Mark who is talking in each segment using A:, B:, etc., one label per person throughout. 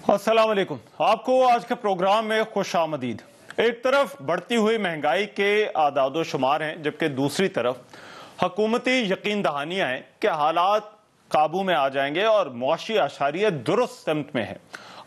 A: अस्सलाम वालेकुम। आपको आज के प्रोग्राम में खुश आमदीद। एक तरफ बढ़ती हुई महंगाई के आदाद शुमार हैं, जबकि दूसरी तरफ हुकूमती यकीन दहानियाँ हैं कि हालात काबू में आ जाएंगे और मुआशी आशारियत दुरुस्त सिमत में है।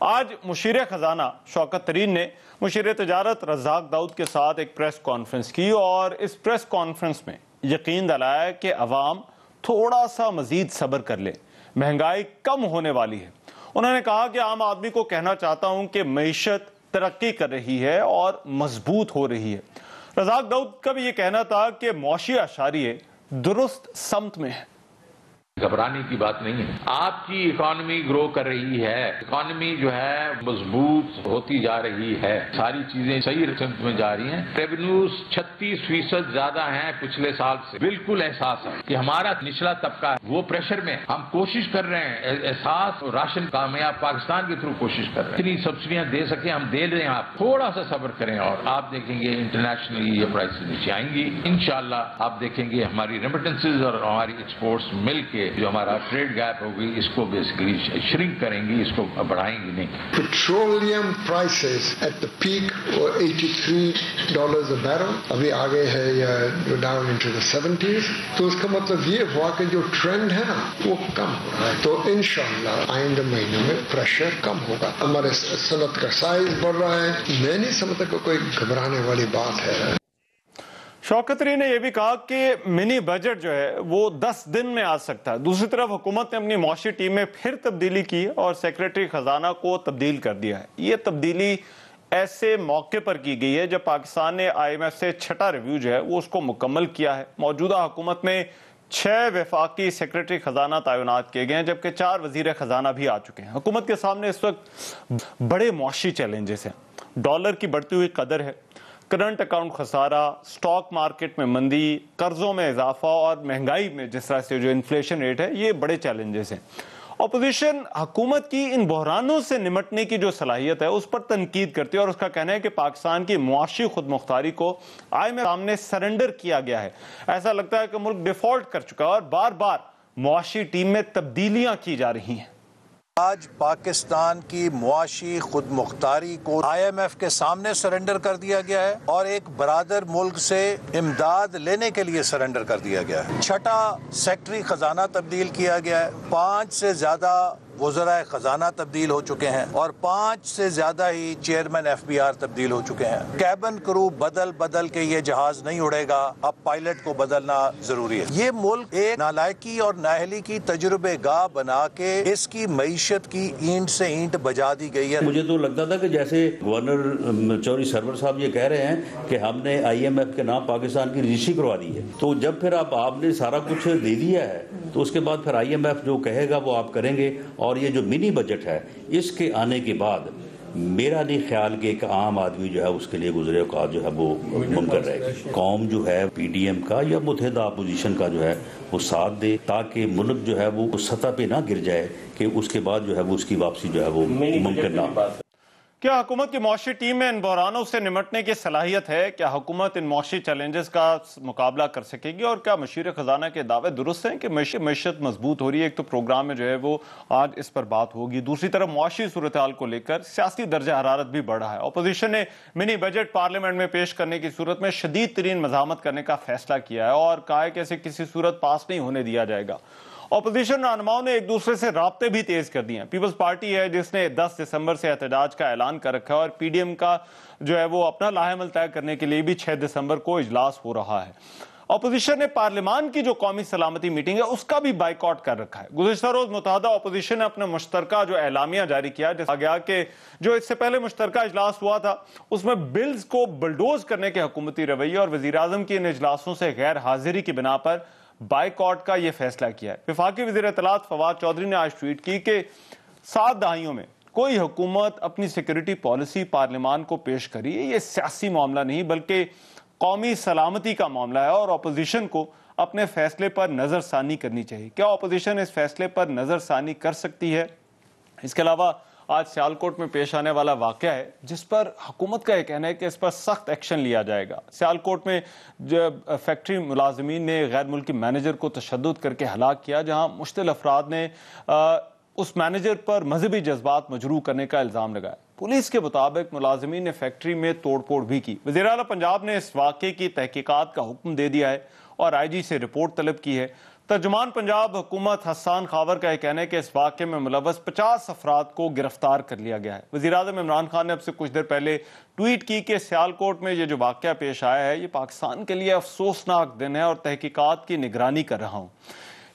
A: आज मुशीर खजाना शौकत तरीन ने मुशीर तजारत रज़ाक दाऊद के साथ एक प्रेस कॉन्फ्रेंस की और इस प्रेस कॉन्फ्रेंस में यकीन दिलाया कि अवाम थोड़ा सा मजीद सब्र कर ले, महंगाई कम होने वाली है। उन्होंने कहा कि आम आदमी को कहना चाहता हूं कि मईशत तरक्की कर रही है और मजबूत हो रही है। रज़ाक दाऊद का भी ये कहना था कि मुआशी आशारिये दुरुस्त समत में है।
B: घबराने की बात नहीं है। आपकी इकोनॉमी ग्रो कर रही है, इकोनॉमी जो है मजबूत होती जा रही है, सारी चीजें सही रकम में जा रही हैं। रेवेन्यूज 36% ज्यादा हैं पिछले साल से। बिल्कुल एहसास है कि हमारा निचला तबका है वो प्रेशर में, हम कोशिश कर रहे हैं। एहसास राशन कामयाब पाकिस्तान के थ्रू कोशिश कर रहे हैं, इतनी सब्सिडियां दे सके हम दे रहे हैं। आप थोड़ा सा सब्र करें और आप देखेंगे इंटरनेशनली ये प्राइसेस नीचे आएंगी इंशाल्लाह। आप देखेंगे हमारी रेमिटेंसेज और हमारी एक्सपोर्ट्स मिलके जो हमारा ट्रेड गैप होगी इसको बेसिकली श्रिंक करेंगी, इसको बढ़ाएंगी नहीं।
C: Petroleum prices at the peak were $83 a barrel, अभी आ गए है या डाउन इनटू द 70s। तो उसका मतलब ये हुआ कि जो ट्रेंड है ना वो कम हो रहा है। तो इंशाअल्लाह आइंदा महीनों में प्रेशर कम होगा। हमारे सनत का साइज बढ़ रहा है। मैं नहीं समझता कि कोई घबराने वाली बात है।
A: शौकत तरीन ने यह भी कहा कि मिनी बजट जो है वो 10 दिन में आ सकता है। दूसरी तरफ हुकूमत ने अपनी मुआशी टीम में फिर तब्दीली की और सेक्रेटरी खजाना को तब्दील कर दिया है। ये तब्दीली ऐसे मौके पर की गई है जब पाकिस्तान ने IMF से छठा रिव्यू जो है वो उसको मुकम्मल किया है। मौजूदा हुकूमत में 6 वफाकी सेक्रेटरी खजाना तैनात किए गए हैं, जबकि 4 वजीर खजाना भी आ चुके हैं। हुकूमत के सामने इस वक्त बड़े मुआशी चैलेंजेस हैं। डॉलर की बढ़ती हुई कदर है, करंट अकाउंट खसारा, स्टॉक मार्केट में मंदी, कर्जों में इजाफा और महंगाई में जिस तरह से जो इन्फ्लेशन रेट है, ये बड़े चैलेंजेस हैं। अपोजिशन हुकूमत की इन बहरानों से निमटने की जो सलाहियत है उस पर तनकीद करती है और उसका कहना है कि पाकिस्तान की मुआशी खुद मुख्तारी को IMF सामने सरेंडर किया गया है। ऐसा लगता है कि मुल्क डिफॉल्ट कर चुका है और बार बार मुआशी टीम में तब्दीलियां की जा रही हैं।
D: आज पाकिस्तान की मुआशी खुद मुख्तारी को IMF के सामने सरेंडर कर दिया गया है और एक बरादर मुल्क से इमदाद लेने के लिए सरेंडर कर दिया गया है। छठा सेक्रेटरी खजाना तब्दील किया गया है, 5 से ज्यादा वज़राए खजाना तब्दील हो चुके हैं और 5 से ज्यादा ही चेयरमैन FBR तब्दील हो चुके हैं। कैबिन क्रू बदल बदल के ये जहाज नहीं उड़ेगा, अब पायलट को बदलना जरूरी है। ये मुल्क एक नालायकी और नाअहली की तजुर्बे गाह बना के इसकी मईशत की ईंट से ईंट बजा दी गई है।
E: मुझे तो लगता था कि जैसे गवर्नर चौधरी सरवर साहब ये कह रहे हैं कि हमने IMF के नाम पाकिस्तान की रजिस्ट्री करवा दी है, तो जब फिर आपने सारा कुछ दे दिया है तो उसके बाद फिर IMF जो कहेगा वो आप करेंगे। और ये जो मिनी बजट है इसके आने के बाद मेरा नहीं ख्याल कि एक आम आदमी जो है उसके लिए गुजरे का जो है वो मुमकिन रहेगी। कौम जो है PDM का या मुत्तहिदा अपोजिशन का जो है वो साथ दे ताकि मुल्क जो है वो उस सतह पे ना गिर जाए कि उसके बाद जो है वो उसकी वापसी जो है वो मुमकिन ना।
A: क्या हुकूमत की मुआशी टीम में इन बहरानों से निमटने की सलाहियत है? क्या हुकूमत इन मुआशी चैलेंजेस का मुकाबला कर सकेगी? और क्या मुशीर खजाना के दावे दुरुस्त हैं कि मईशत मजबूत हो रही है? एक तो प्रोग्राम में जो है वो आज इस पर बात होगी। दूसरी तरफ मुआशी सूरत हाल को लेकर सियासी दर्जा हरारत भी बढ़ा है। अपोजिशन ने मिनी बजट पार्लियामेंट में पेश करने की सूरत में शदीद तरीन मज़ामत करने का फैसला किया है और कहा है कि ऐसे किसी सूरत पास नहीं होने दिया जाएगा। अपोजिशन रहनुमाओं ने एक दूसरे से राब्ते भी तेज कर दिए हैं। पीपल्स पार्टी है जिसने 10 दिसंबर से एहतजाज का ऐलान कर रखा है और PDM का जो है वो अपना लाहेमल तय करने के लिए भी 6 दिसंबर को इजलास हो रहा है। अपोजिशन ने पार्लियामान की जो कौमी सलामती मीटिंग है उसका भी बाइकआउट कर रखा है। गुज़िश्ता रोज मुत्तहदा अपोजिशन ने अपने मुश्तरका जो एलामिया जारी किया, जिसमें गया कि जो इससे पहले मुश्तरका इजलास हुआ था उसमें बिल्स को बुलडोज करने के हुकूमती रवैये और वज़ीर आज़म की इन इजलासों से गैर हाजिरी की बिना पर बाइकआउट का यह फैसला किया है। वफाकी वज़ीर इत्तलात फवाद चौधरी ने आज ट्वीट की कि 7 दहाइयों में कोई हुकूमत अपनी सिक्योरिटी पॉलिसी पार्लियामान को पेश करी है। ये सियासी मामला नहीं बल्कि कौमी सलामती का मामला है और अपोजिशन को अपने फैसले पर नज़रसानी करनी चाहिए। क्या अपोजिशन इस फैसले पर नज़रसानी कर सकती है? इसके अलावा आज सियालकोट में पेश आने वाला वाक़या है जिस पर हुकूमत का यह कहना है कि इस पर सख्त एक्शन लिया जाएगा। सियालकोट में जब फैक्ट्री मुलाजमीन ने गैर मुल्की मैनेजर को तशद्दुद करके हलाक किया, जहां मुश्तिल अफराद ने उस मैनेजर पर मजहबी जज्बात मजरू करने का इल्ज़ाम लगाया। पुलिस के मुताबिक मुलाजिमीन ने फैक्ट्री में तोड़फोड़ भी की। वज़ीर आला पंजाब ने इस वाक़े की तहकीकात का हुक्म दे दिया है और IG से रिपोर्ट तलब की है। तर्जुमान पंजाब हुकूमत हसन खावर का कहना है कि इस वाक़े में मुलव्वस 50 अफराद को गिरफ्तार कर लिया गया है। वज़ीर आज़म इमरान खान ने अब से कुछ देर पहले ट्वीट की कि सियालकोट में ये जो वाक़या पेश आया है ये पाकिस्तान के लिए अफसोसनाक दिन है और तहकीकात की निगरानी कर रहा हूँ।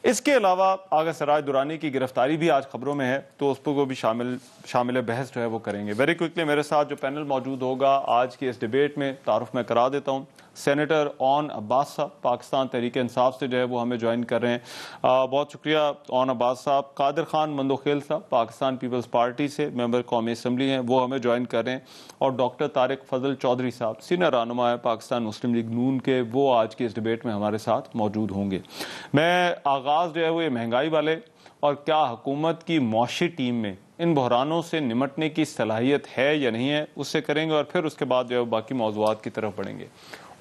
A: इसके अलावा आगा सराज दुरानी की गिरफ्तारी भी आज खबरों में है, तो उस पर को भी शामिल बहस जो है वो करेंगे। वेरी क्विकली मेरे साथ जो पैनल मौजूद होगा आज की इस डिबेट में, तारुफ मैं करा देता हूँ। सेनेटर ओन अब्बास साहब पाकिस्तान तहरीक इंसाफ से जो है वो हमें ज्वाइन कर रहे हैं, बहुत शुक्रिया ओन अब्बास साहब। कादिर खान मंदोखेल साहब पाकिस्तान पीपल्स पार्टी से मेंबर कौमी असम्बली हैं, वो हमें ज्वाइन कर रहे हैं। और डॉक्टर तारिक फजल चौधरी साहब सीनियर रहनुमा है पाकिस्तान मुस्लिम लीग नून के, वो आज की इस डिबेट में हमारे साथ मौजूद होंगे। मैं आगाज़ जो है वो ये महंगाई वाले और क्या हुकूमत की मुआशी टीम में इन बहरानों से निमटने की सलाहियत है या नहीं है उससे करेंगे और फिर उसके बाद जो है बाकी मौज़ूआत की तरफ बढ़ेंगे।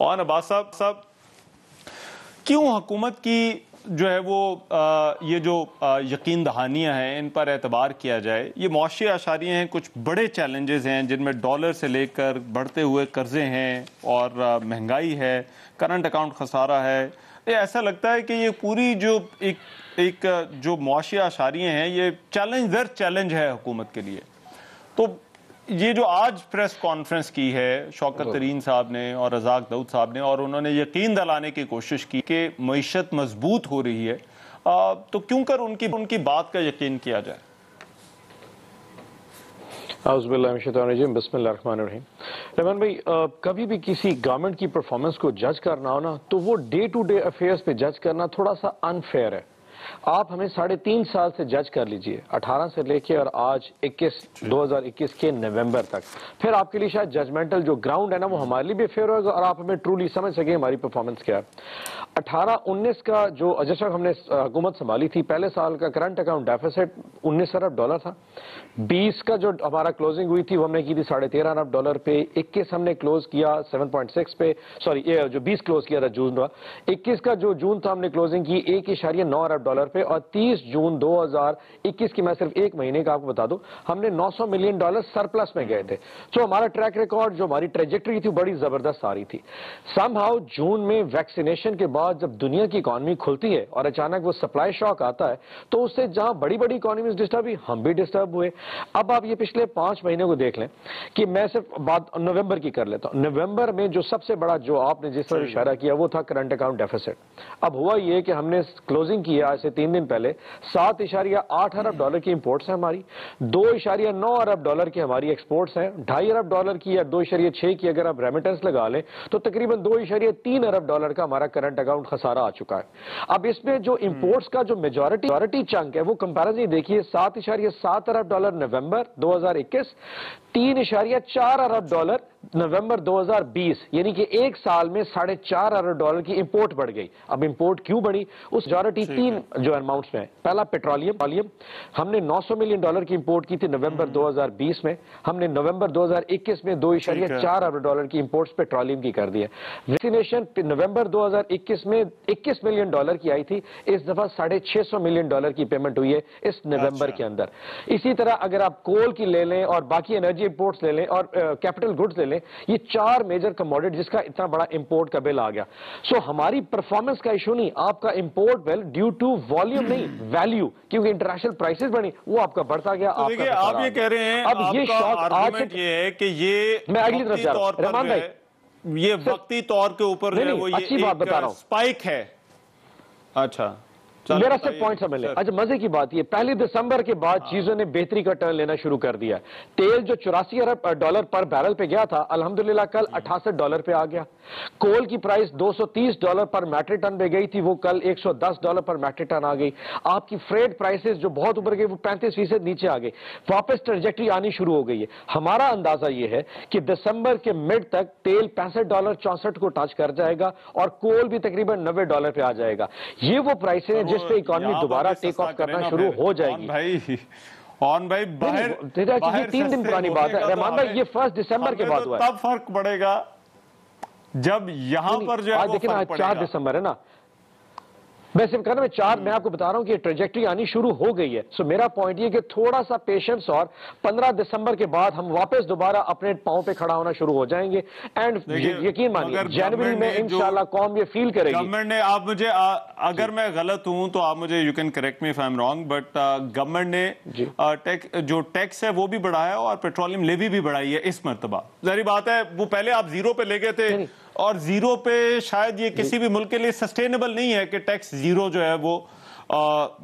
A: और अब्बास साहब क्यों हुकूमत की जो है वो ये जो यकीन दहानियाँ हैं इन पर एतबार किया जाए? ये मुआशी आशारियाँ हैं, कुछ बड़े चैलेंजेस हैं जिनमें डॉलर से लेकर बढ़ते हुए कर्जे हैं और महंगाई है, करंट अकाउंट खसारा है। ये ऐसा लगता है कि ये पूरी जो एक जो मुआशी आशारियाँ हैं ये चैलेंज दर चैलेंज है हुकूमत के लिए। तो ये जो आज प्रेस कॉन्फ्रेंस की है शौकत तरीन साहब ने और रज़ाक दाऊद साहब ने, और उन्होंने यकीन दिलाने की कोशिश की कि मईशत मजबूत हो रही है, तो क्यों कर उनकी बात का यकीन किया जाए?
F: बिस्मिल्लाहिर्रहमानिर्रहीम। रहमान भाई, कभी भी किसी गवर्नमेंट की परफॉर्मेंस को जज करना हो ना, तो वो डे टू डे अफेयर्स पे जज करना थोड़ा सा अनफेयर है। आप हमें 3.5 साल से जज कर लीजिए, 18 से लेके और आज 2021 के नवंबर तक, फिर आपके लिए शायद जजमेंटल जो ग्राउंड है ना वो हमारे लिए भी फेयर होगा और आप हमें ट्रूली समझ सके हमारी परफॉर्मेंस क्या है। 18-19 का जो जब हमने हुकूमत संभाली थी, पहले साल का करंट अकाउंट डेफिसिट $19 अरब था। 20 का जो हमारा क्लोजिंग हुई थी वो हमने की थी $13.5 अरब पे। 21 हमने क्लोज किया 7.6 पे, सॉरी जो 20 क्लोज किया था जून का। 21 का जो जून था हमने क्लोजिंग की $1.9 अरब पे, और 30 जून 2021 की मैं सिर्फ एक महीने का आपको बता दूं, हमने $900 मिलियन सरप्लस में गए थे। तो हमारा ट्रैक रिकॉर्ड, जो हमारी ट्रेजेक्टरी थी, बड़ी जबरदस्त आ रही थी। समहाउ जून में वैक्सीनेशन के बाद जब दुनिया की इकॉनमी खुलती है और अचानक वो सप्लाई शॉक आता है, तो उससे जहां बड़ी बड़ी इकॉनमीज डिस्टर्ब हुई, हम भी डिस्टर्ब हुए। अब आप ये पिछले 5 महीने को देख लें कि मैं सिर्फ बात नवंबर की कर लेता हूं। नवंबर में जो सबसे बड़ा, जो आपने जिस पर इशारा किया, वो था करंट अकाउंट डेफिसिट। अब हुआ ये कि हमने क्लोजिंग की आज से 3 दिन पहले $7.8 अरब की इंपोर्ट्स हैं हमारी, $2.9 अरब की हमारी एक्सपोर्ट्स हैं, $2.5 अरब की या 2.6 की अगर आप रेमिटेंस लगा लें तो तकरीबन $2.3 अरब का हमारा करंट अकाउंट खसारा आ चुका है। अब इसमें जो इंपोर्ट्स का जो मेजॉरिटी चंक है वो कंपैरिजन देखिए, $7.7 अरब नवंबर 2021, $3.4 अरब नवंबर 2020, यानी कि एक साल में $4.5 अरब की इंपोर्ट बढ़ गई। अब इंपोर्ट क्यों बढ़ी? उस मेजॉरिटी 3 जो अमाउंट्स में है। पहला पेट्रोलियम, हमने $900 मिलियन की इंपोर्ट की थी नवंबर 2020 में, हमने नवंबर 2021 में $2.4 अरब की इंपोर्ट्स पेट्रोलियम की कर दी है। वैक्सीनेशन नवंबर 2021 में $21 मिलियन की आई थी, इस दफा $650 मिलियन की पेमेंट हुई है इस नवंबर के अंदर। इसी तरह अगर आप कोल की ले लें और बाकी एनर्जी इंपोर्ट्स ले लें और कैपिटल गुड्स ले लें, ये 4 मेजर कमोडिटी जिसका इतना बड़ा इंपोर्ट का बिल आ गया। सो हमारी परफॉर्मेंस का इशू नहीं, आपका import bill due to volume नहीं, वैल्यू, क्योंकि इंटरनेशनल प्राइसेस बढ़ी, वो आपका बढ़ता गया।
A: तो देखिए आप ये कह रहे हैं, अब ये शॉक आज ये है कि ये
F: मैं अगली तरफ जा रहा हूं रहमान भाई,
A: ये वक्ती तौर के ऊपर जो है वो ये
F: अच्छी बात बता रहा हूं,
A: स्पाइक है। अच्छा,
F: मेरा सिर्फ पॉइंट समझ लें। अच्छा, मजे की बात ये 1 दिसंबर के बाद चीजों ने बेहतरी का टर्न लेना शुरू कर दिया। तेल जो $84 अरब पर बैरल पे गया था, अल्हम्दुलिल्लाह कल $68 पे आ गया। कोल की प्राइस $230 पर मैट्रिक टन पे गई थी, वो कल $110 पर मैट्रिक टन आ गई। आपकी फ्रेट प्राइसेस जो बहुत ऊपर गई वो 35% नीचे आ गई, वापस ट्रेजेक्टरी आनी शुरू हो गई है। हमारा अंदाजा ये है कि दिसंबर के मिड तक तेल $65 64 को टच कर जाएगा और कोल भी तकरीबन $90 पे आ जाएगा। ये वो प्राइसेस जिस पे इकोनॉमी दोबारा टेक ऑफ करना शुरू हो जाएगी।
A: भाई बाहर
F: ये 3 दिन पुरानी बात है रहमान भाई, ये 1 दिसंबर के बाद हुआ है।
A: तब फर्क पड़ेगा जब यहां पर जो है
F: देखिए ना, 4 दिसंबर है ना, वैसे कहना मैं आपको बता रहा हूं कि ये ट्रेजेक्ट्री आनी शुरू हो गई है। सो मेरा पॉइंट ये कि थोड़ा सा पेशेंस और 15 दिसंबर के बाद हम वापस दोबारा अपने पांव पे खड़ा होना शुरू हो जाएंगे। एंड यकीन मानिए जनवरी में इंशाल्लाह कौम ये फील करेगी।
A: गवर्नमेंट ने, आप मुझे अगर मैं गलत हूं तो आप मुझे, you can correct me if I am wrong, but government ने जो टैक्स है वो भी बढ़ाया और पेट्रोलियम लेवी भी बढ़ाई है इस मर्तबा। जाहिर बात है वो पहले आप जीरो पे ले गए थे और जीरो पे शायद ये किसी भी मुल्क के लिए सस्टेनेबल नहीं है कि टैक्स जीरो जो है वो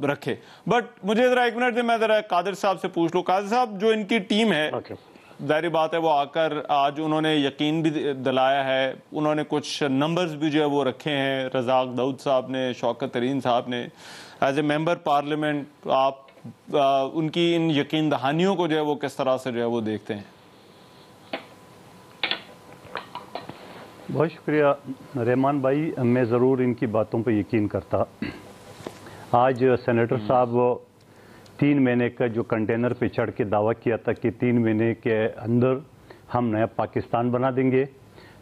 A: रखे। बट मुझे जरा एक मिनट मैं जरा कादिर साहब से पूछ लूं। कादिर साहब, जो इनकी टीम है, जाहिर बात है वो आकर आज उन्होंने यकीन भी दिलाया है, उन्होंने कुछ नंबर्स भी जो है वो रखे हैं, रज़ाक दाऊद साहब ने, शौकत तरीन साहब ने, एज ए मेंबर पार्लियामेंट आप उनकी इन यकीन दहानियों को जो है वो किस तरह से जो है वो देखते हैं?
G: बहुत शुक्रिया रहमान भाई, मैं ज़रूर इनकी बातों पर यकीन करता। आज सेनेटर साहब 3 महीने का जो कंटेनर पे चढ़ के दावा किया था कि 3 महीने के अंदर हम नया पाकिस्तान बना देंगे,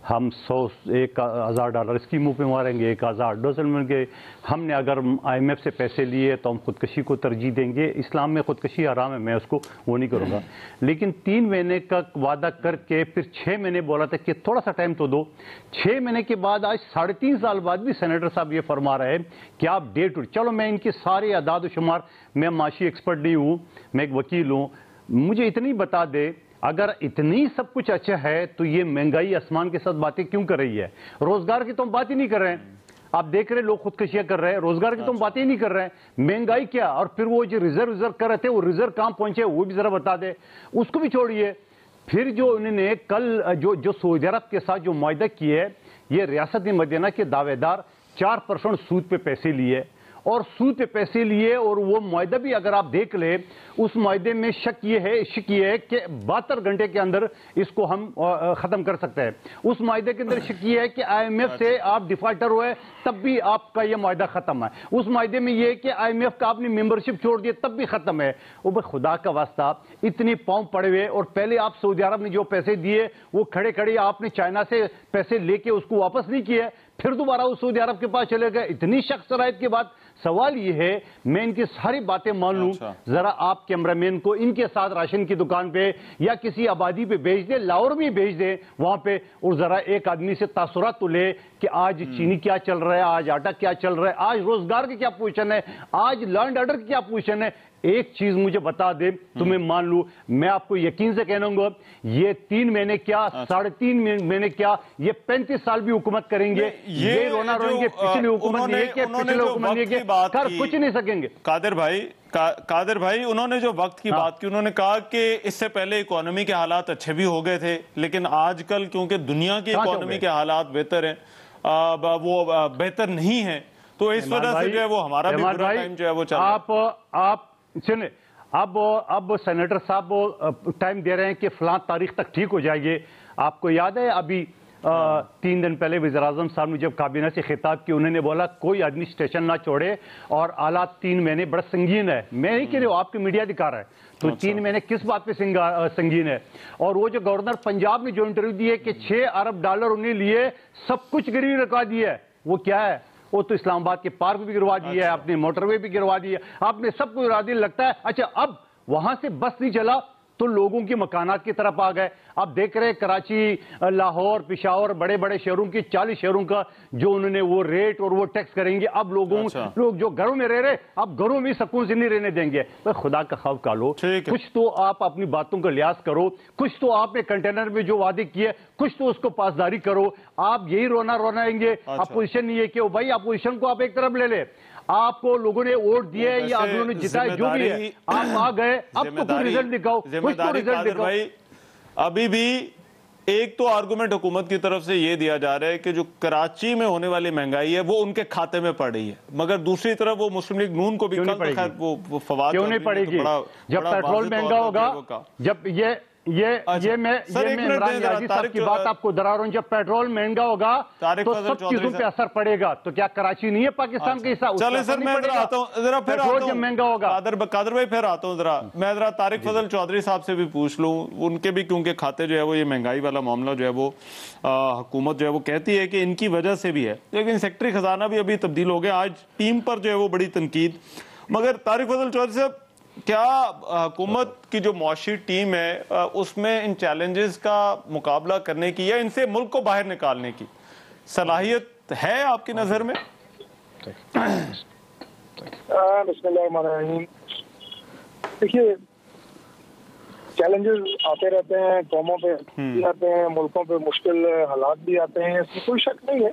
G: हम 1,000 डॉलर इसकी मुंह पे मारेंगे, 1,000 डॉलर मिलेंगे, हमने अगर IMF से पैसे लिए तो हम खुदकशी को तरजीह देंगे, इस्लाम में खुदकशी हराम है, मैं उसको वो नहीं करूँगा। लेकिन 3 महीने का वादा करके फिर 6 महीने बोला था कि थोड़ा सा टाइम तो दो। 6 महीने के बाद आज 3.5 साल बाद भी सेनेटर साहब ये फरमा रहे हैं कि आप डे टू, चलो मैं इनके सारे अदाद शुमार, मैं माशी एक्सपर्ट नहीं हूँ, मैं एक वकील हूँ, मुझे इतनी बता दे, अगर इतनी सब कुछ अच्छा है तो ये महंगाई आसमान के साथ बातें क्यों कर रही है? रोजगार की तो हम बात ही नहीं कर रहे हैं, आप देख रहे लोग खुदकशियां कर रहे हैं, रोजगार की तो हम बातें ही नहीं कर रहे हैं, महंगाई क्या? और फिर वो जो रिजर्व कर रहे थे वो रिजर्व कहां पहुंचे वो भी जरा बता दे, उसको भी छोड़िए। फिर जो उन्होंने कल जो सऊदी अरब के साथ जो मुआहदा किए, ये रियासत मदीना के दावेदार 4% सूद पे पैसे लिए और सूद पे पैसे लिए, और वो मुआहदा भी अगर आप देख ले, उस मुआहदे में शक ये है कि 72 घंटे के अंदर इसको हम खत्म कर सकते हैं। उस मुआहदे के अंदर शक ये है कि IMF से आप डिफॉल्टर हुए तब भी आपका ये मुआहदा खत्म है। उस मुआहदे में ये है कि IMF का आपने मेंबरशिप छोड़ दिया तब भी खत्म है। वो भाई खुदा का वास्ता, इतनी पाँव पड़े हुए, और पहले आप सऊदी अरब ने जो पैसे दिए वो खड़े खड़े आपने चाइना से पैसे लेके उसको वापस नहीं किए, फिर दोबारा उस सऊदी अरब के पास चले गए। इतनी शख्स शराइत के बाद सवाल ये है, मैं इनकी सारी बातें मान लूं, जरा आप कैमरामैन को इनके साथ राशन की दुकान पे या किसी आबादी पे भेज दे, लाहौर में भेज दे वहां पे, और जरा एक आदमी से तासुरात तो ले कि आज चीनी क्या चल रहा है, आज आटा क्या चल रहा है, आज रोजगार की क्या पोजीशन है, आज लॉ एंड ऑर्डर की क्या पोजीशन है। एक चीज मुझे बता दे तो मैं मान लूं, मैं आपको यकीन से कहूंगा, ये 3 महीने क्या, 3.5 महीने क्या, ये 35 साल भी हुकूमत करेंगे, ये रोना रोएंगे पिछली हुकूमत ने कि पिछले हुकूमत ने कर कुछ नहीं सकेंगे।
A: कादिर भाई उन्होंने जो वक्त की बात की, उन्होंने कहा कि इससे पहले इकोनॉमी के हालात अच्छे भी हो गए थे, लेकिन आजकल क्योंकि दुनिया की इकोनॉमी के हालात बेहतर हैं, वो बेहतर नहीं है, तो इस वजह से जो है वो हमारा भी बुरा टाइम जो है वो चल रहा है।
G: आप सुनिए, अब सेनेटर साहब टाइम दे रहे हैं कि फलां तारीख तक ठीक हो जाएगी। आपको याद है अभी 3 दिन पहले वज़ीर-ए-आज़म साहब ने जब काबीना से खिताब किया, उन्होंने बोला कोई आदमी स्टेशन ना छोड़े और हालात 3 महीने बड़ा संगीन है। मैं नहीं कह रही हूँ, आपकी मीडिया दिखा रहा है, तो 3 महीने किस बात पे संगीन है? और वो जो गवर्नर पंजाब ने जो इंटरव्यू दिए कि 6 अरब डॉलर उन्हें लिए, सब कुछ गिरवी रखवा दिया है, वो क्या है? वो तो इस्लामाबाद के पार्क भी गिरवा दिया है, आपने मोटरवे भी गिरवा दिया, आपने सब कुछ गिरवा दिया। लगता है अच्छा अब वहां से बस नहीं चला तो लोगों की मकानात की तरफ आ गए। आप देख रहे हैं कराची, लाहौर, पेशावर, बड़े बड़े शहरों की 40 शहरों का जो उन्होंने वो रेट और वो टैक्स करेंगे। अब लोग जो घरों में रह रहे, अब घरों में सकून से नहीं रहने देंगे। तो खुदा का खौफ का लो, कुछ तो आप अपनी बातों का लिहाज करो, कुछ तो आपने कंटेनर में जो वादे किए कुछ तो उसको पासदारी करो। आप यही रोनाएंगे। अपोजिशन नहीं है कि भाई अपोजिशन को आप एक तरफ ले ले, आपको लोगों ने वोट दिए या आप लोगों ने जिताए, जो भी है आप आ गए, अब तो कोई रिजल्ट दिखाओ, कुछ तो रिजल्ट दिखाओ।
A: भाई अभी भी एक तो आर्गुमेंट हुकूमत की तरफ से ये दिया जा रहा है कि जो कराची में होने वाली महंगाई है वो उनके खाते में पड़ रही है, मगर दूसरी तरफ वो मुस्लिम लीग नून को भी
G: वो फवाद क्यों नहीं पड़ेगी? जब पेट्रोल महंगा होगा, जब ये ये मैं इमरान याजी साहब की बात आपको दोहरा रहा हूं, जब पेट्रोल महंगा होगा तो सब चीजों पे असर पड़ेगा। तो क्या कराची नहीं है पाकिस्तान के हिस्सा?
A: चलें सर, मैं आता हूं, जरा फिर आता हूं,
G: महंगा होगा।
A: कादर भाई फिर आता हूं, मैं जरा तारिक फजल चौधरी साहब से भी पूछ लूं, उनके भी क्योंकि खाते जो है वो ये महंगाई वाला मामला जो है वो हुकूमत जो है वो कहती है कि इनकी वजह से भी है, लेकिन सेक्रेटरी खजाना भी अभी तब्दील हो गया, आज टीम पर जो है वो बड़ी तनकीद। मगर तारिक फजल चौधरी साहब, क्या हुकूमत की जो मुआशी टीम है उसमें इन चैलेंजेस का मुकाबला करने की या इनसे मुल्क को बाहर निकालने की सलाहियत है आपकी नज़र में?
H: बिस्मिल्लाहिर्रहमानिर्रहीम। देखिए, चैलेंजेस आते रहते हैं, कौमों पे भी आते हैं, मुल्कों पे मुश्किल हालात भी आते हैं, इसमें कोई शक नहीं है।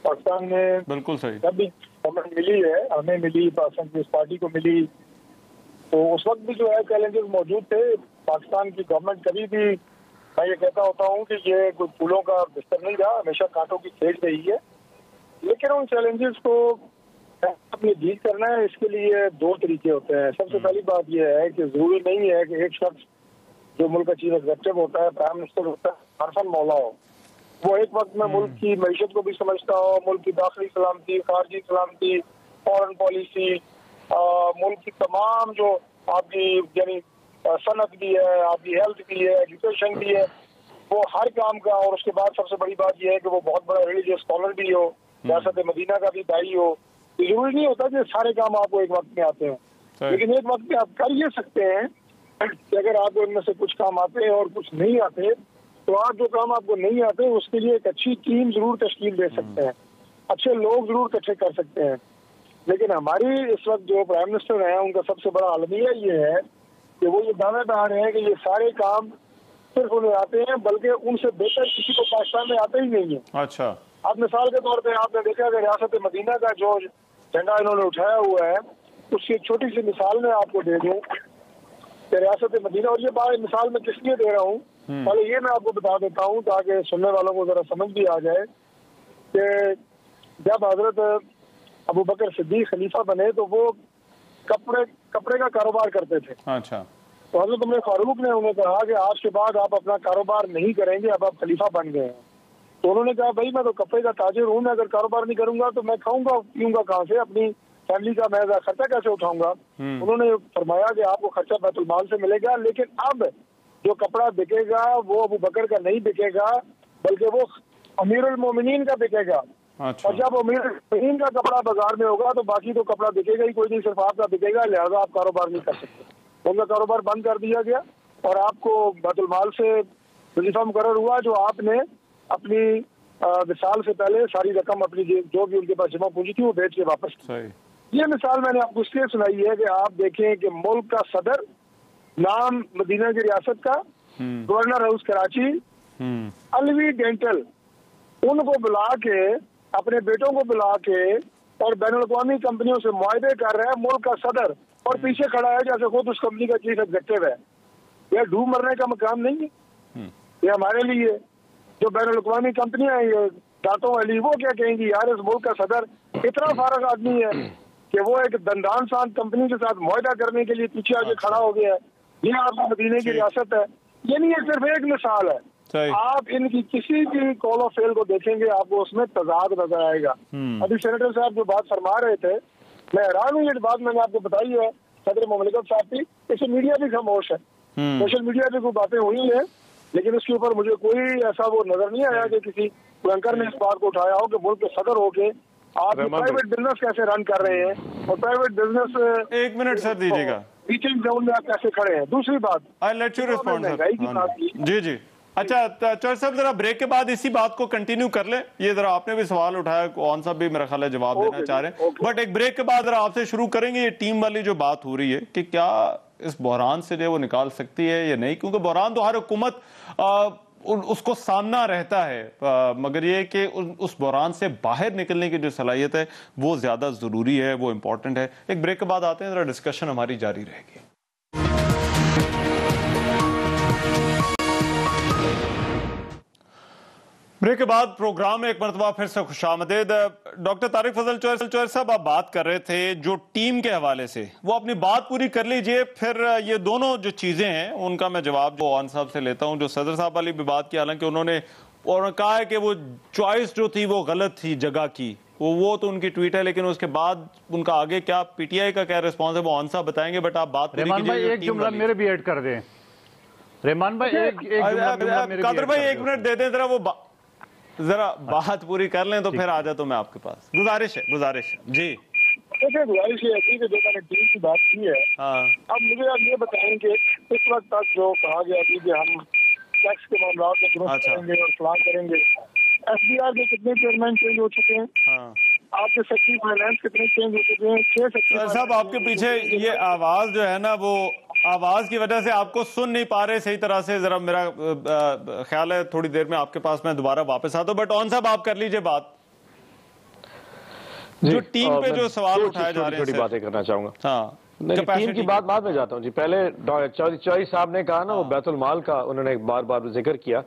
H: पाकिस्तान में
A: बिल्कुल सही
H: जब भी गवर्नमेंट मिली है, हमें मिली, पाकिस्तान की पार्टी को मिली, तो उस वक्त भी जो है चैलेंजेस मौजूद थे। पाकिस्तान की गवर्नमेंट कभी भी, मैं ये कहता होता हूँ कि ये कोई फूलों का बिस्तर नहीं रहा, हमेशा कांटों की खेज रही है। लेकिन उन चैलेंजेस को अपनी डील करना है, इसके लिए दो तरीके होते हैं। सबसे पहली बात यह है कि जरूरी नहीं है कि एक शख्स जो मुल्क का चीफ एग्जीक्यूटिव होता है, प्राइम मिनिस्टर होता है, हरफन मौला हो, वो एक वक्त में मुल्क की मईशत को भी समझता हो, मुल्क की दाखिली सलामती, खारजी सलामती, फॉरेन पॉलिसी, मुल्क की तमाम जो आपकी यानी सनत भी है, आपकी हेल्थ भी है, एजुकेशन भी है, वो हर काम का। और उसके बाद सबसे बड़ी बात यह है कि वो बहुत बड़ा रिलीजियस स्कॉलर भी हो, रियासत मदीना का भी दाई हो। जरूरी नहीं होता कि सारे काम आपको एक वक्त में आते हैं, लेकिन एक वक्त में आप कर ये सकते हैं कि अगर आपको इनमें से कुछ काम आते हैं और कुछ नहीं आते, तो आप जो काम आपको नहीं आते उसके लिए एक अच्छी टीम जरूर तश्कील दे सकते हैं, अच्छे लोग जरूर इकट्ठे कर सकते हैं। लेकिन हमारी इस वक्त जो प्राइम मिनिस्टर हैं, उनका सबसे बड़ा अलमिया ये है कि वो ये दावेदार हैं कि ये सारे काम सिर्फ उन्हें आते हैं, बल्कि उनसे बेहतर किसी को पाकिस्तान में आते ही नहीं है।
A: अच्छा,
H: आप मिसाल के तौर पे आपने देखा कि रियासत मदीना का जो झंडा इन्होंने उठाया हुआ है, उसकी एक छोटी सी मिसाल मैं आपको दे दूं कि रियासत मदीना, और ये बात मिसाल मैं किस लिए दे रहा हूँ, पहले ये मैं आपको बता देता हूँ ताकि सुनने वालों को जरा समझ भी आ जाए कि जब हजरत अबू बकर सिद्दीक खलीफा बने तो वो कपड़े का कारोबार करते थे।
A: अच्छा,
H: तो हजरत उमर फारूक ने उन्हें कहा कि आज के बाद आप अपना कारोबार नहीं करेंगे, अब आप खलीफा बन गए हैं। तो उन्होंने कहा, भाई मैं तो कपड़े का ताजिर हूँ, मैं अगर कारोबार नहीं करूंगा तो मैं खाऊंगा पीऊंगा कहाँ से, अपनी फैमिली का मैं खर्चा कैसे उठाऊंगा। उन्होंने फरमाया कि आपको खर्चा बैतुल माल से मिलेगा, लेकिन अब जो कपड़ा बिकेगा वो अबू बकर का नहीं बिकेगा, बल्कि वो अमीरुल मोमिनीन का बिकेगा।
A: अच्छा।
H: और जब अमीरुल मोमिनीन का कपड़ा बाजार में होगा तो बाकी तो कपड़ा बिकेगा ही कोई नहीं, सिर्फ आपका बिकेगा, लिहाजा आप कारोबार नहीं कर सकते। उनका कारोबार बंद कर दिया गया और आपको बैतुल माल से वजीफा मुकर्रर हुआ, जो आपने अपनी विसाल से पहले सारी रकम अपनी जो भी उनके पास जमा पूंजी थी वो बेच के वापस की। ये मिसाल मैंने आपको इसलिए सुनाई है कि आप देखें कि मुल्क का सदर, नाम मदीना की रियासत का, governor house Karachi, Alvi dental, उनको बुला के, अपने बेटों को बुला के और बैनुल अक़वामी कंपनियों से मुआहदे कर रहा है मुल्क का सदर, और पीछे खड़ा है जैसे खुद उस कंपनी का चीफ एग्जीक्यूटिव है। यह डूब मरने का मकाम नहीं है ये हमारे लिए। जो बैनुल अक़वामी कंपनियां हैं ये दांतों वाली, वो क्या कहेंगी, यार इस मुल्क का सदर इतना फारग आदमी है कि वो एक दंदान सान कंपनी के साथ मुआहदा करने के लिए पीछे आके खड़ा हो गया है। ये आपकी मदीने की रियासत है। ये नहीं, ये सिर्फ एक मिसाल है। आप इनकी किसी भी कॉल ऑफ फेल को देखेंगे आपको उसमें तजाद नजर आएगा। अभी सेनेटर साहब जो बात फरमा रहे थे, मैं हैरान हूँ, ये बात मैंने आपको बताई है सदर मुमलिकत साहब की, इससे मीडिया भी खामोश है, सोशल मीडिया पे कोई बातें हुई हैं, लेकिन उसके ऊपर मुझे कोई ऐसा वो नजर नहीं आया कि किसी एंकर ने इस बात को उठाया हो कि मुल्क के सदर हो के आप प्राइवेट बिजनेस कैसे रन कर रहे हैं और प्राइवेट बिजनेस,
A: एक मिनट सर दीजिएगा,
H: टीचिंग ग्राउंड में आप कैसे खड़े हैं। दूसरी बात,
A: I let you respond sir. जी जी, अच्छा चौधरी साहब जरा ब्रेक के बाद इसी बात को कंटिन्यू कर लें। ये जरा आपने भी सवाल उठाया, कौन सा भी मेरा ख्याल है जवाब देना चाह रहे हैं, बट एक ब्रेक के बाद जरा आपसे शुरू करेंगे। ये टीम वाली जो बात हो रही है कि क्या इस बहरान से जो वो निकाल सकती है या नहीं, क्योंकि बहरान तो हर हुकूमत उसको सामना रहता है, मगर ये कि उस बहरान से बाहर निकलने की जो सलाहियत है वो ज्यादा जरूरी है, वो इंपॉर्टेंट है। एक ब्रेक के बाद आते हैं, जरा डिस्कशन हमारी जारी रहेगी। ब्रेक के बाद प्रोग्राम में एक मरतबा फिर से खुशामदीद। डॉक्टर तारिक फजल चौहर साहब, आप बात कर रहे थे जो टीम के हवाले से, वो अपनी बात पूरी कर लीजिए, फिर ये दोनों जो चीज़ें हैं उनका मैं जवाब जो आन साहब से लेता हूँ। जो सदर साहब वाली भी बात की, हालांकि उन्होंने और कहा है कि वो चॉइस जो थी वो गलत थी जगह की, वो तो उनकी ट्वीट है, लेकिन उसके बाद उनका आगे क्या पीटीआई का क्या रिस्पॉन्स है वो आन साहब बताएंगे। बट आप बात
G: रहमान भाई एक जुमला मेरे भी ऐड कर दें। रहमान भाई कादर भाई 1 मिनट दे दें जरा बात पूरी कर लें तो फिर आ जाता हूं मैं आपके पास। गुजारिश है जी।
H: देखिए, गुजारिश ये है कि जो मैंने टीम की बात की है, अब मुझे आप ये बताएं कि इस वक्त तक जो कहा गया कि हम टैक्स के मामला को दुरुस्त करेंगे और फलां करेंगे, एफबीआर में कितने चेयरमैन चेंज हो चुके हैं, आपके सेक्रेटरी फाइनेंस कितने चेंज हो चुके हैं, 6 सेक्रेटरी
A: साहब आपके पीछे ये आवाज जो है ना, वो आवाज की वजह से आपको सुन नहीं पा रहे सही तरह से। जरा मेरा ख्याल है थोड़ी देर में आपके पास मैं दोबारा वापस आता हूं। बट ऑन साहब आप कर लीजिए बात, जो टीम पे जो सवाल उठाए जा रहे हैं।
F: थोड़ी बातें करना चाहूंगा।
A: हाँ,
F: टीम की बात बाद में जाता हूं जी। पहले चौधरी साहब ने कहा ना, वो बैतुल माल का उन्होंने बार बार जिक्र किया।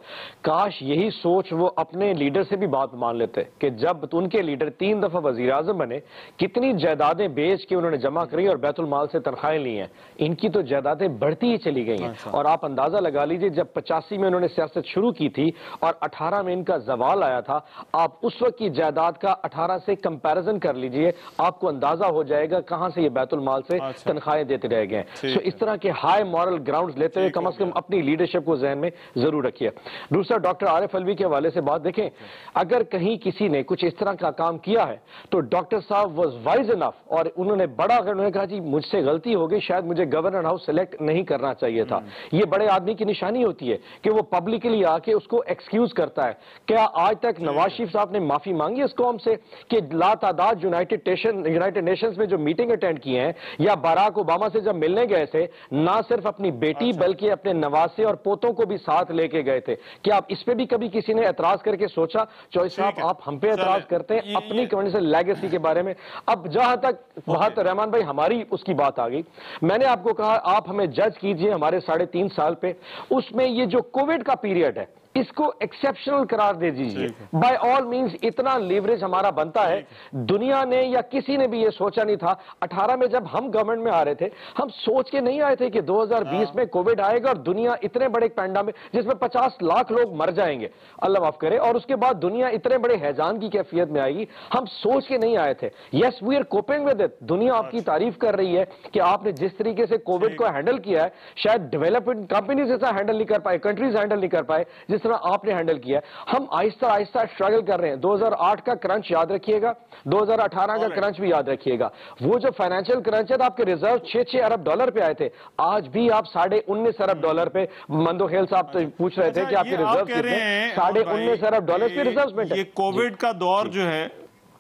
F: काश यही सोच वो अपने लीडर से भी बात मान लेते कि जब उनके लीडर 3 दफा वजीर आजम बने, कितनी जायदादें बेच के उन्होंने जमा करी और बैतुल माल से तनख्वाहें ली हैं। इनकी तो जायदादें बढ़ती ही चली गई हैं। और आप अंदाजा लगा लीजिए, जब 85 में उन्होंने सियासत शुरू की थी और 18 में इनका जवाल आया था, आप उस वक्त की जायदाद का 18 से कंपेरिजन कर लीजिए, आपको अंदाजा हो जाएगा कहां से ये बैतुल माल से तनख्वाहें देते रह गए। सो इस तरह के हाई मॉरल ग्राउंड्स लेते हुए कम से कम अपनी लीडरशिप को जहन में जरूर रखिए। दूसरा, डॉक्टर आरिफ अलवी के हवाले से बात देखें, अगर कहीं किसी ने कुछ इस तरह का काम किया है तो डॉक्टर साहब वाज वाइज इनफ, और उन्होंने उन्होंने कहा जी मुझसे गलती हो गई, शायद मुझे गवर्नर हाउस सेलेक्ट नहीं करना चाहिए था। ये बड़े आदमी की निशानी होती है कि वो पब्लिकली आके उसको एक्सक्यूज करता है। क्या आज तक नवाज शरीफ साहब ने माफी मांगी इस कौम से कि लातादाद यूनाइटेड नेशंस में जो मीटिंग अटेंड किए हैं, या बाराक ओबामा से जब मिलने गए थे, ना सिर्फ अपनी बेटी बल्कि अपने नवासे और पोतों को भी साथ लेके गए थे? क्या आप इस पे भी कभी किसी ने एतराज करके सोचा? चौधरी साहब आप हम पे एतराज करते हैं अपनी कम्युनिटी लेगेसी के बारे में। अब जहां तक बात रहमान भाई हमारी उसकी बात आ गई, मैंने आपको कहा आप हमें जज कीजिए हमारे 3.5 साल पे, उसमें ये जो कोविड का पीरियड है इसको एक्सेप्शनल करार दे दीजिए। बाय ऑल मींस इतना लीवरेज हमारा बनता है, दुनिया ने या किसी ने भी ये सोचा नहीं था। 18 में जब हम गवर्नमेंट में आ रहे थे, हम सोच के नहीं आए थे कि 2020 में कोविड आएगा और दुनिया इतने बड़े पैंडेमिक जिसमें 50 लाख लोग मर जाएंगे, अल्लाह माफ करे, और उसके बाद दुनिया इतने बड़े हैजान की कैफियत में आएगी, हम सोच के नहीं आए थे। Yes, we are coping with it. दुनिया आपकी तारीफ कर रही है कि आपने जिस तरीके से कोविड को हैंडल किया है, शायद डेवलपमेंट कंपनीज ऐसा हैंडल नहीं कर पाए, कंट्रीज हैंडल नहीं कर पाए जिस आपने हैंडल किया। हम आहिस्ता आहिस्ता स्ट्रगल कर रहे हैं। 2008 का क्रंच याद रखिएगा, 2018 का क्रंच भी याद रखिएगा। वो जो फाइनेंशियल क्रंच है, आपके रिजर्व 6 अरब डॉलर पे आए थे, आज भी आप 19.5 अरब डॉलर पे, मंदोखेल साहब तो पूछ रहे थे कि आपके रिजर्व कितने, 19.5 अरब डॉलर पे रिजर्व।
A: ये कोविड का दौर जो है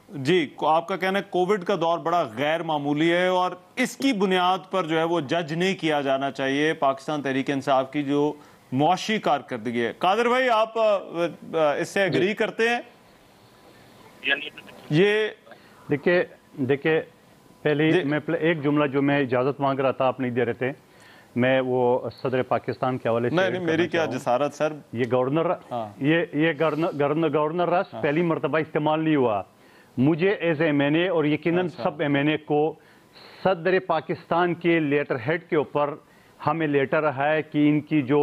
A: जी, आपका कहना है कोविड का दौर बड़ा गैर मामूली है और इसकी बुनियाद पर जो है वो जज नहीं किया जाना चाहिए पाकिस्तान तहरीक इंसाफ की जो मुआशी कारकर्दगी है। कादर भाई आप इससे एग्री करते हैं? ये
G: देखिए पहले मैं एक जुमला जो मैं इजाजत मांग रहा था आप नहीं दे रहे थे, मैं वो सदर पाकिस्तान के हवाले से
A: नहीं मेरी क्या जसारत सर,
G: ये गवर्नर ये गवर्नर रस पहली मरतबा इस्तेमाल नहीं हुआ। मुझे एज एमएनए और यकीनन सब एमएनए को सदर पाकिस्तान के लेटर हेड के ऊपर हमें लेटर है कि इनकी जो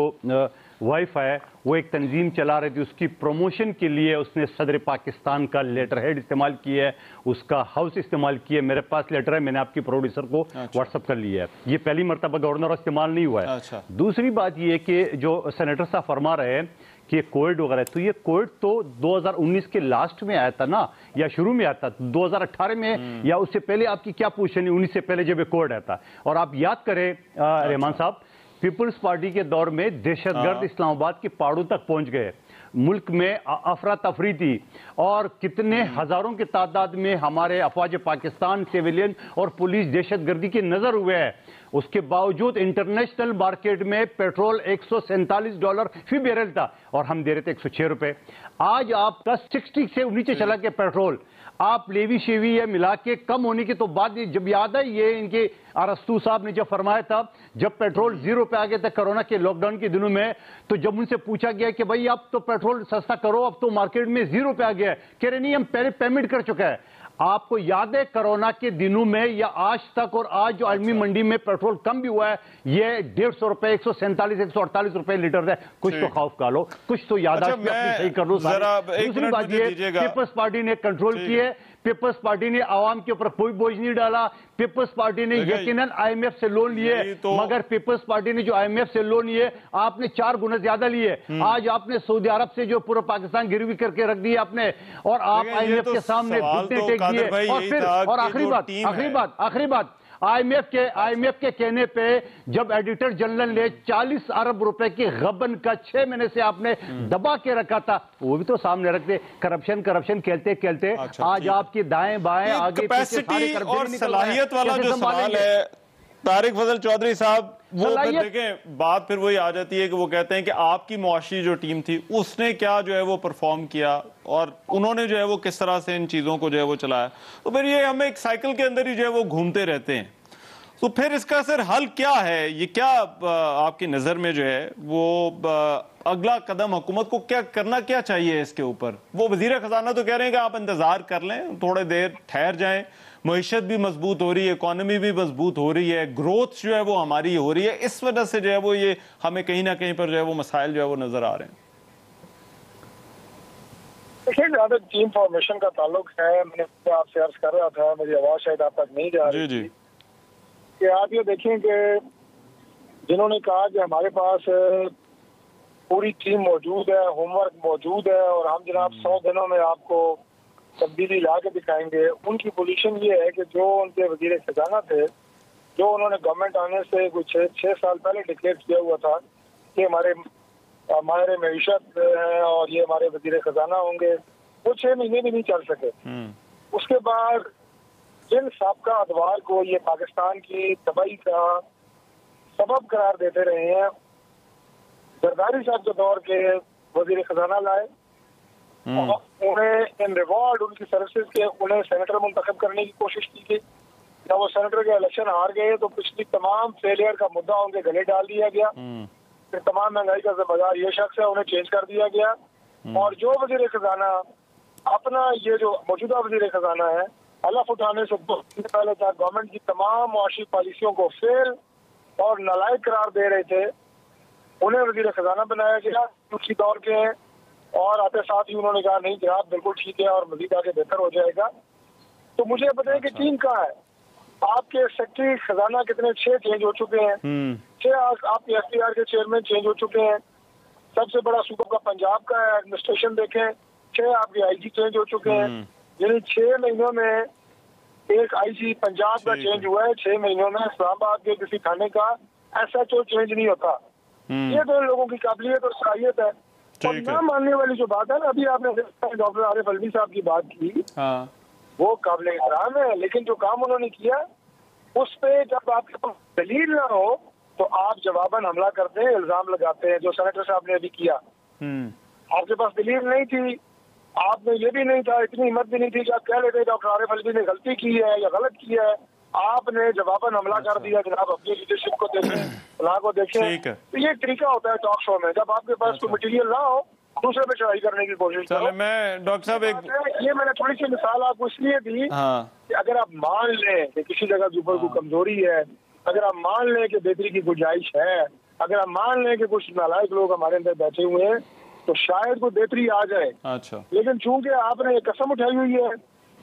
G: वाइफ है वो एक तंजीम चला रही थी, उसकी प्रमोशन के लिए उसने सदर पाकिस्तान का लेटर हेड इस्तेमाल किया है, उसका हाउस इस्तेमाल किया है। मेरे पास लेटर है, मैंने आपकी प्रोड्यूसर को व्हाट्सअप कर लिया है। ये पहली मरतबा गवर्नर इस्तेमाल नहीं हुआ है। दूसरी बात ये कि जो सेनेटर साहब फरमा रहे हैं कि कोविड वगैरह, तो ये कोविड तो 2019 के लास्ट में आया था ना, या शुरू में आया था 2018 में, या उससे पहले आपकी क्या पोजीशन है 19 से पहले जब ये कोविड आया था? और आप याद करें रहमान साहब, पीपल्स पार्टी के दौर में दहशतगर्द इस्लामाबाद के पहाड़ों तक पहुंच गए, मुल्क में अफरा तफरी थी और कितने हजारों की तादाद में हमारे अफवाज पाकिस्तान, सिविलियन और पुलिस दहशतगर्दी के नजर हुए हैं। उसके बावजूद इंटरनेशनल मार्केट में पेट्रोल $147 फी बैरल था और हम दे रहे थे 106 रुपए। आज आपका 60 से नीचे चला के पेट्रोल, आप लेवी शेवी या मिला के कम होने की तो बात, जब याद है ये इनके अरस्तु साहब ने जब फरमाया था, जब पेट्रोल 0 पे आ गया था कोरोना के लॉकडाउन के दिनों में, तो जब उनसे पूछा गया कि भाई आप तो पेट्रोल पेट्रोल सस्ता करो, अब तो मार्केट में 0 पे आ गया है। कह रहे नहीं, हम पहले पेमेंट कर चुका है। आपको याद है कोरोना के दिनों में या आज तक, और आज जो आलमी मंडी में पेट्रोल कम भी हुआ है, ये 150 रुपए, 147, 148 रुपए लीटर है। कुछ तो खौफ का लो, कुछ तो याददाश्त भी अपनी सही कर लो। दूसरी बात ये, पीपल्स पार्टी ने कंट्रोल किए, पीपल्स पार्टी ने आवाम के ऊपर कोई बोझ नहीं डाला। पीपल्स पार्टी ने यकीनन IMF से लोन लिए, मगर पीपल्स पार्टी ने जो IMF से लोन लिए, आपने 4 गुना ज्यादा लिए। आज आपने सऊदी अरब से जो पूरा पाकिस्तान गिरवी करके रख दिया आपने, और आप IMF के सामने घुटने टेक दिए। और फिर, और आखिरी बात, IMF के कहने पे जब एडिटर जनरल ने 40 अरब रुपए की गबन का 6 महीने से आपने दबा के रखा था, वो भी तो सामने रखते। करप्शन खेलते आज आपकी दाएं बाएं आगे
A: कैपेसिटी और सलाहियत वाला जो सवाल है तारिक फजल चौधरी साहब, वो फिर देखें, बात फिर वही आ जाती है कि वो कहते हैं कि आपकी मुआशी जो टीम थी उसने क्या जो है वो परफॉर्म किया और उन्होंने जो है वो किस तरह से इन चीजों को जो है वो चलाया। तो फिर ये हम एक साइकिल के अंदर ही जो है वो घूमते रहते हैं। तो फिर इसका सर हल क्या है? ये क्या आपकी नजर में जो है वो अगला कदम हुकूमत को क्या करना क्या चाहिए इसके ऊपर? वो वजीर खजाना तो कह रहे हैं कि आप इंतजार कर लें, थोड़े देर ठहर जाएं, मईशत भी मजबूत हो रही है, इकोनॉमी भी मजबूत हो रही है, ग्रोथ जो है वो हमारी हो रही है, इस वजह से जो है वो ये हमें कहीं ना कहीं पर जो है वो मसाइल जो है वो नजर आ रहे हैं।
H: देखिए, जहाँ तक टीम फॉर्मेशन का ताल्लुक है, मैंने आपसे अर्ज कर रहा था, मेरी आवाज शायद आप तक नहीं जा रही थी, कि आप ये देखें कि जिन्होंने कहा कि हमारे पास पूरी टीम मौजूद है, होमवर्क मौजूद है और हम जनाब 100 दिनों में आपको तब्दीली ला के दिखाएंगे, उनकी पोजीशन ये है कि जो उनके वजीर खजाना थे, जो उन्होंने गवर्नमेंट आने से कुछ 6 साल पहले डिक्लेयर किया हुआ था कि हमारे माहिर मईशत हैं और ये हमारे वजीर खजाना होंगे, वो 6 महीने भी नहीं चल सके। उसके बाद जिन साबका अदवार को ये पाकिस्तान की तबाही का सबब करार देते रहे हैं, जरदारी साहब के दौर के वजीर खजाना लाए, उन्हें इन रिवॉर्ड उनकी सर्विसेज के उन्हें सेनेटर मुंतखब करने की कोशिश की गई। जब वो सेनेटर के इलेक्शन हार गए तो पिछली तमाम फेलियर का मुद्दा उनके गले डाल दिया गया। फिर तमाम महंगाई का जिम्मेदार ये शख्स है, उन्हें चेंज कर दिया गया। और जो वजीर खजाना अपना ये जो मौजूदा वजीर खजाना है, हलफ उठाने से 2 दिन पहले तक गवर्नमेंट की तमाम मुआशी पॉलिसियों को फेल और नालायक करार दे रहे थे, उन्हें वजीर खजाना बनाया गया, उसी दौर के हैं। और आते साथ ही उन्होंने कहा नहीं जनाब बिल्कुल ठीक है और मजीद आगे बेहतर हो जाएगा। तो मुझे बताएं कि टीम कहाँ है? आपके सेक्रेटरी खजाना कितने 6 चेंज हो चुके हैं, 6 आपके FTR के चेयरमैन चेंज हो चुके हैं, सबसे बड़ा सूबा का पंजाब का एडमिनिस्ट्रेशन देखें, 6 आपके IG चेंज हो चुके हैं। यानी 6 महीनों में एक IG पंजाब का चेंज हुआ है, 6 महीनों में इस्लामाबाद के किसी थाने का SHO चेंज नहीं होता। ये तो लोगों की काबिलियत और सलाहियत है। और ना मानने वाली जो बात है ना, अभी आपने डॉक्टर आरिफ अलवी साहब की बात की, वो काबिल एहतराम है, लेकिन जो काम उन्होंने किया उस पे जब आपके पास दलील ना हो तो आप जवाबन हमला करते हैं, इल्जाम लगाते हैं, जो सेनेटर साहब ने अभी किया। आपके पास दलील नहीं थी, आपने ये भी नहीं था, इतनी हिम्मत भी नहीं थी कि आप कह लेते डॉक्टर आरिफ अलवी ने गलती की है या गलत किया है, आपने जवाबन हमला कर दिया। जनाब अपनी लीडरशिप को देखें, फलाह को देखें। तो ये तरीका होता है टॉक शो में, जब आपके पास कोई मटेरियल ना हो दूसरे पे चढ़ाई करने की कोशिश करो।
A: मैं डॉक्टर साहब
H: ये मैंने थोड़ी सी मिसाल आपको इसलिए दी कि अगर आप मान लें कि किसी जगह के ऊपर कोई कमजोरी है, अगर आप मान लें कि बेहतरी की गुंजाइश है, अगर आप मान लें कि कुछ नालायक लोग हमारे अंदर बैठे हुए हैं, तो शायद कोई बेहतरी आ जाए।
A: अच्छा।
H: लेकिन चूंकि आपने एक कसम उठाई हुई है